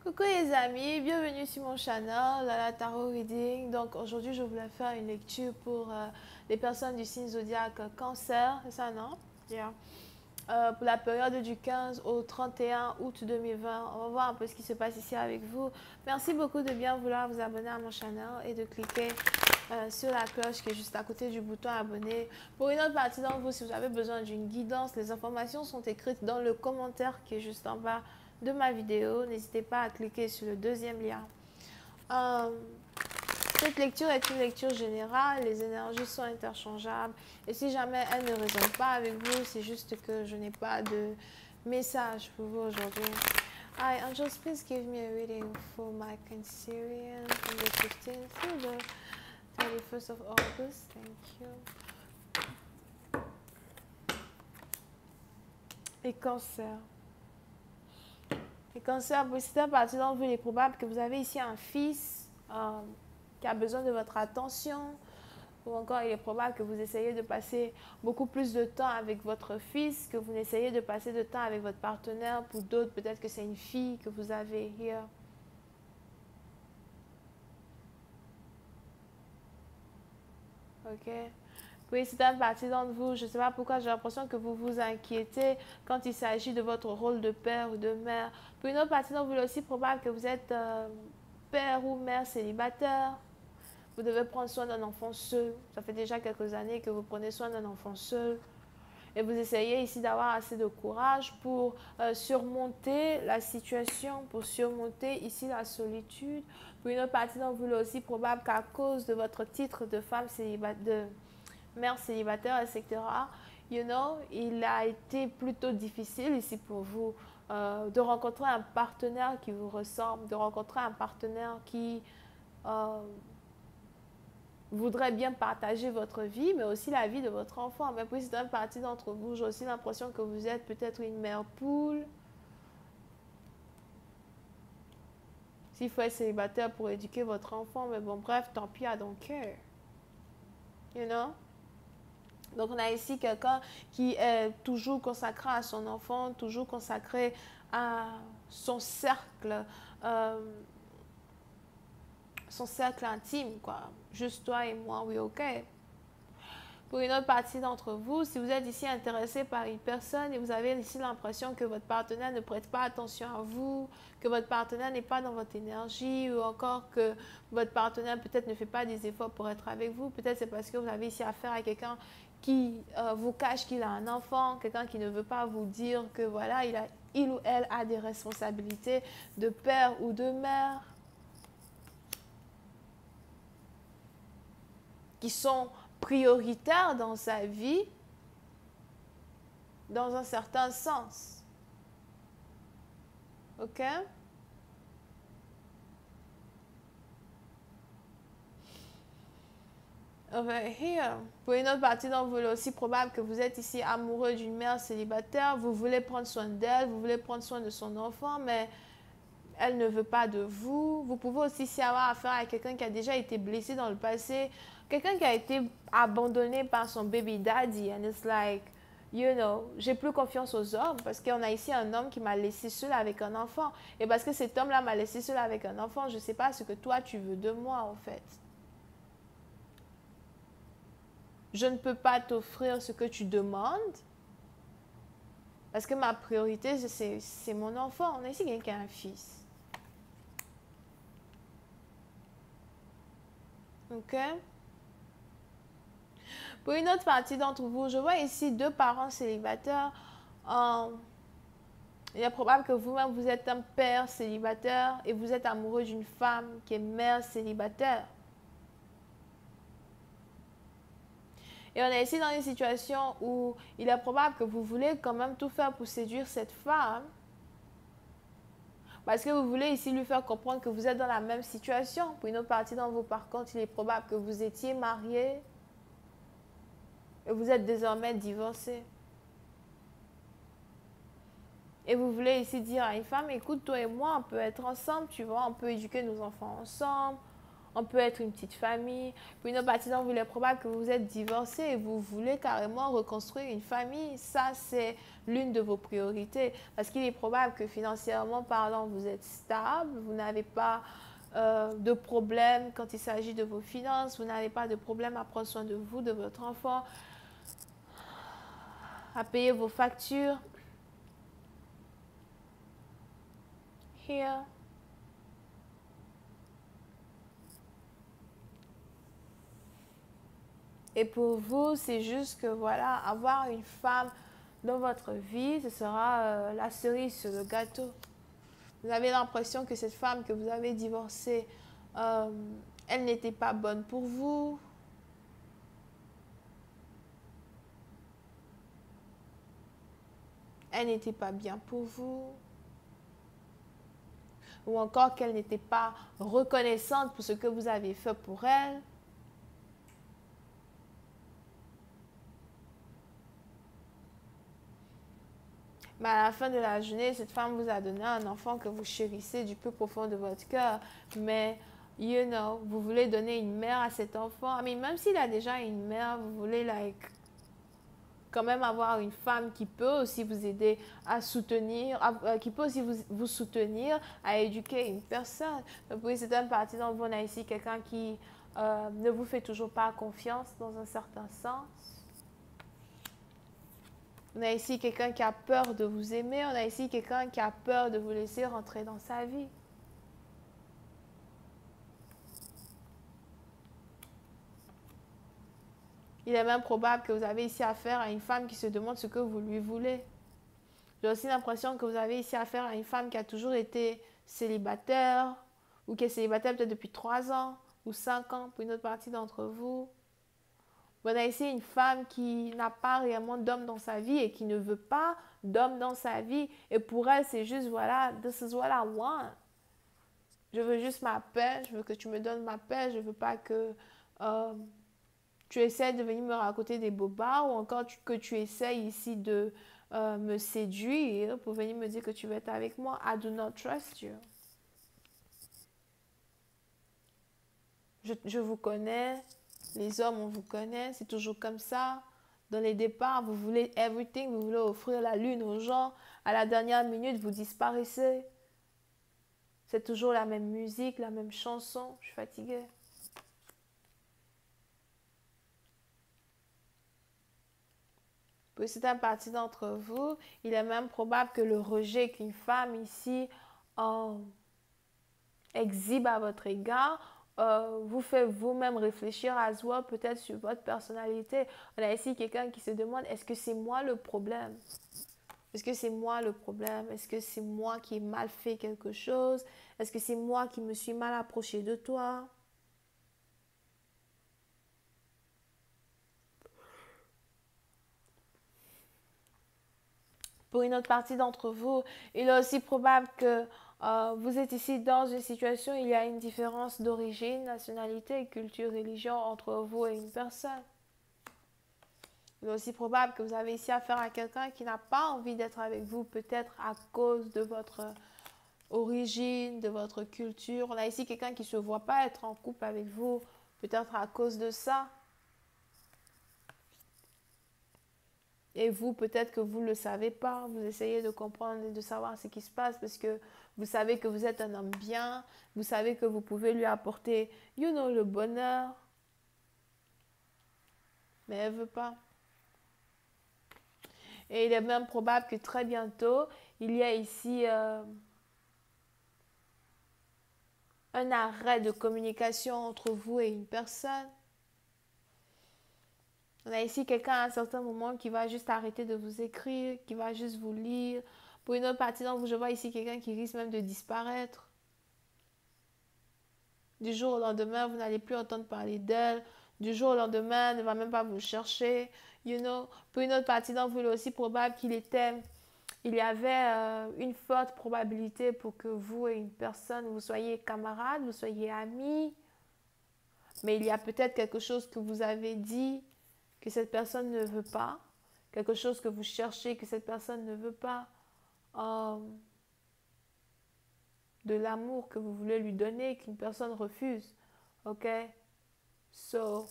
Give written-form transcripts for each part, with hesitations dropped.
Coucou les amis, bienvenue sur mon channel, la Tarot Reading. Donc aujourd'hui je voulais faire une lecture pour les personnes du signe zodiaque Cancer, c'est ça non? Yeah. Pour la période du 15 au 31 août 2020. On va voir un peu ce qui se passe ici avec vous. Merci beaucoup de bien vouloir vous abonner à mon channel et de cliquer sur la cloche qui est juste à côté du bouton abonner. Pour une autre partie d'entre vous, si vous avez besoin d'une guidance, les informations sont écrites dans le commentaire qui est juste en bas de ma vidéo. N'hésitez pas à cliquer sur le deuxième lien. Cette lecture est une lecture générale, les énergies sont interchangeables et si jamais elles ne résonnent pas avec vous, c'est juste que je n'ai pas de message pour vous aujourd'hui. Hi, angels, please give me a reading for my Cancerian from the 15th through the 31st of August. Thank you. Et cancer. Les cancers, pour certaines parties d'entre vous, il est probable que vous avez ici un fils qui a besoin de votre attention. Ou encore, il est probable que vous essayez de passer beaucoup plus de temps avec votre fils, que vous essayez de passer de temps avec votre partenaire. Pour d'autres, peut-être que c'est une fille que vous avez here. Ok. Oui, c'est une partie d'entre vous. Je ne sais pas pourquoi j'ai l'impression que vous vous inquiétez quand il s'agit de votre rôle de père ou de mère. Pour une autre partie d'entre vous, il est aussi probable que vous êtes père ou mère célibataire. Vous devez prendre soin d'un enfant seul. Ça fait déjà quelques années que vous prenez soin d'un enfant seul. Et vous essayez ici d'avoir assez de courage pour surmonter la situation, pour surmonter ici la solitude. Pour une autre partie d'entre vous, il est aussi probable qu'à cause de votre titre de femme célibataire, de mère célibataire, etc., you know, il a été plutôt difficile ici pour vous de rencontrer un partenaire qui vous ressemble, de rencontrer un partenaire qui voudrait bien partager votre vie, mais aussi la vie de votre enfant. Mais puis, c'est une partie d'entre vous, j'ai aussi l'impression que vous êtes peut-être une mère poule. S'il faut être célibataire pour éduquer votre enfant, mais bon, bref, tant pis, I don't care. You know? Donc, on a ici quelqu'un qui est toujours consacré à son enfant, toujours consacré à euh, son cercle intime, quoi. Juste toi et moi, oui, ok. Pour une autre partie d'entre vous, si vous êtes ici intéressé par une personne et vous avez ici l'impression que votre partenaire ne prête pas attention à vous, que votre partenaire n'est pas dans votre énergie ou encore que votre partenaire peut-être ne fait pas des efforts pour être avec vous, peut-être c'est parce que vous avez ici affaire à quelqu'un qui vous cache qu'il a un enfant, quelqu'un qui ne veut pas vous dire que voilà, il ou elle a des responsabilités de père ou de mère qui sont prioritaires dans sa vie, dans un certain sens. Ok? Over here. Pour une autre partie d'entre vous, il est aussi probable que vous êtes ici amoureux d'une mère célibataire. Vous voulez prendre soin d'elle, vous voulez prendre soin de son enfant, mais elle ne veut pas de vous. Vous pouvez aussi ici avoir affaire à quelqu'un qui a déjà été blessé dans le passé, quelqu'un qui a été abandonné par son baby daddy. And it's like, you know, j'ai plus confiance aux hommes parce qu'on a ici un homme qui m'a laissé seul avec un enfant. Et parce que cet homme-là m'a laissé seul avec un enfant, je ne sais pas ce que toi tu veux de moi en fait. Je ne peux pas t'offrir ce que tu demandes parce que ma priorité, c'est mon enfant. On a ici quelqu'un qui a un fils. Ok? Pour une autre partie d'entre vous, je vois ici deux parents célibataires. Il est probable que vous-même, vous êtes un père célibataire et vous êtes amoureux d'une femme qui est mère célibataire. Et on est ici dans une situation où il est probable que vous voulez quand même tout faire pour séduire cette femme. Parce que vous voulez ici lui faire comprendre que vous êtes dans la même situation. Pour une autre partie d'entre vous, par contre, il est probable que vous étiez marié et vous êtes désormais divorcé. Et vous voulez ici dire à une femme, écoute, toi et moi, on peut être ensemble, tu vois, on peut éduquer nos enfants ensemble, On peut être une petite famille. Pour une autre partie d'entre vous, il est probable que vous êtes divorcé et vous voulez carrément reconstruire une famille. Ça, c'est l'une de vos priorités. Parce qu'il est probable que financièrement parlant, vous êtes stable, vous n'avez pas de problème quand il s'agit de vos finances, vous n'avez pas de problème à prendre soin de vous, de votre enfant, à payer vos factures. Here. Et pour vous, c'est juste que voilà, avoir une femme dans votre vie, ce sera la cerise sur le gâteau. Vous avez l'impression que cette femme que vous avez divorcée, elle n'était pas bonne pour vous. Elle n'était pas bien pour vous. Ou encore qu'elle n'était pas reconnaissante pour ce que vous avez fait pour elle. Mais à la fin de la journée, cette femme vous a donné un enfant que vous chérissez du plus profond de votre cœur. Mais, you know, vous voulez donner une mère à cet enfant. Mais même s'il a déjà une mère, vous voulez, quand même avoir une femme qui peut aussi vous aider à soutenir, qui peut aussi vous soutenir à éduquer une personne. Donc, oui, c'est une partie dont on a ici quelqu'un qui ne vous fait toujours pas confiance dans un certain sens. On a ici quelqu'un qui a peur de vous aimer. On a ici quelqu'un qui a peur de vous laisser rentrer dans sa vie. Il est même probable que vous avez ici affaire à une femme qui se demande ce que vous lui voulez. J'ai aussi l'impression que vous avez ici affaire à une femme qui a toujours été célibataire ou qui est célibataire peut-être depuis 3 ans ou 5 ans pour une autre partie d'entre vous. On a ici une femme qui n'a pas réellement d'homme dans sa vie et qui ne veut pas d'homme dans sa vie. Et pour elle, c'est juste, voilà, this is what I want. Je veux juste ma paix, je veux que tu me donnes ma paix, je ne veux pas que tu essaies de venir me raconter des bobards ou encore que tu essaies ici de me séduire pour venir me dire que tu veux être avec moi. I do not trust you. Je vous connais. Les hommes, on vous connaît, c'est toujours comme ça. Dans les départs, vous voulez everything, vous voulez offrir la lune aux gens. À la dernière minute, vous disparaissez. C'est toujours la même musique, la même chanson. Je suis fatiguée. Pour certaines parties d'entre vous, il est même probable que le rejet qu'une femme ici exhibe à votre égard vous fait vous-même réfléchir à soi, peut-être sur votre personnalité. On a ici quelqu'un qui se demande, est-ce que c'est moi le problème? Est-ce que c'est moi le problème? Est-ce que c'est moi qui ai mal fait quelque chose? Est-ce que c'est moi qui me suis mal approché de toi? Pour une autre partie d'entre vous, il est aussi probable que vous êtes ici dans une situation où il y a une différence d'origine, nationalité, culture, religion entre vous et une personne. Il est aussi probable que vous avez ici affaire à quelqu'un qui n'a pas envie d'être avec vous, peut-être à cause de votre origine, de votre culture. On a ici quelqu'un qui ne se voit pas être en couple avec vous, peut-être à cause de ça. Et vous, peut-être que vous ne le savez pas, vous essayez de comprendre et de savoir ce qui se passe parce que vous savez que vous êtes un homme bien, vous savez que vous pouvez lui apporter, le bonheur. Mais elle ne veut pas. Et il est même probable que très bientôt, il y a ici un arrêt de communication entre vous et une personne. On a ici quelqu'un à un certain moment qui va juste arrêter de vous écrire, qui va juste vous lire. Pour une autre partie d'entre vous, je vois ici quelqu'un qui risque même de disparaître. Du jour au lendemain, vous n'allez plus entendre parler d'elle. Du jour au lendemain, elle ne va même pas vous chercher. Pour une autre partie d'entre vous, il est aussi probable qu'il y avait une forte probabilité pour que vous et une personne, vous soyez camarades, vous soyez amis. Mais il y a peut-être quelque chose que vous avez dit que cette personne ne veut pas, quelque chose que vous cherchez que cette personne ne veut pas, de l'amour que vous voulez lui donner, qu'une personne refuse. Ok? So,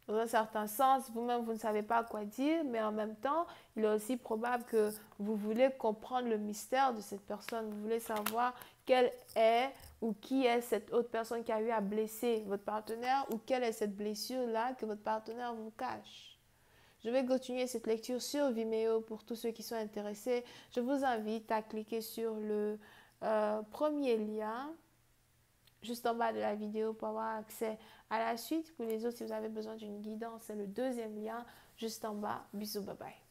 dans un certain sens, vous-même, vous ne savez pas quoi dire, mais en même temps, il est aussi probable que vous voulez comprendre le mystère de cette personne. Vous voulez savoir quelle est ou qui est cette autre personne qui a eu à blesser votre partenaire ou quelle est cette blessure-là que votre partenaire vous cache. Je vais continuer cette lecture sur Vimeo pour tous ceux qui sont intéressés. Je vous invite à cliquer sur le premier lien juste en bas de la vidéo pour avoir accès à la suite. Pour les autres, si vous avez besoin d'une guidance, c'est le deuxième lien juste en bas. Bisous, bye bye.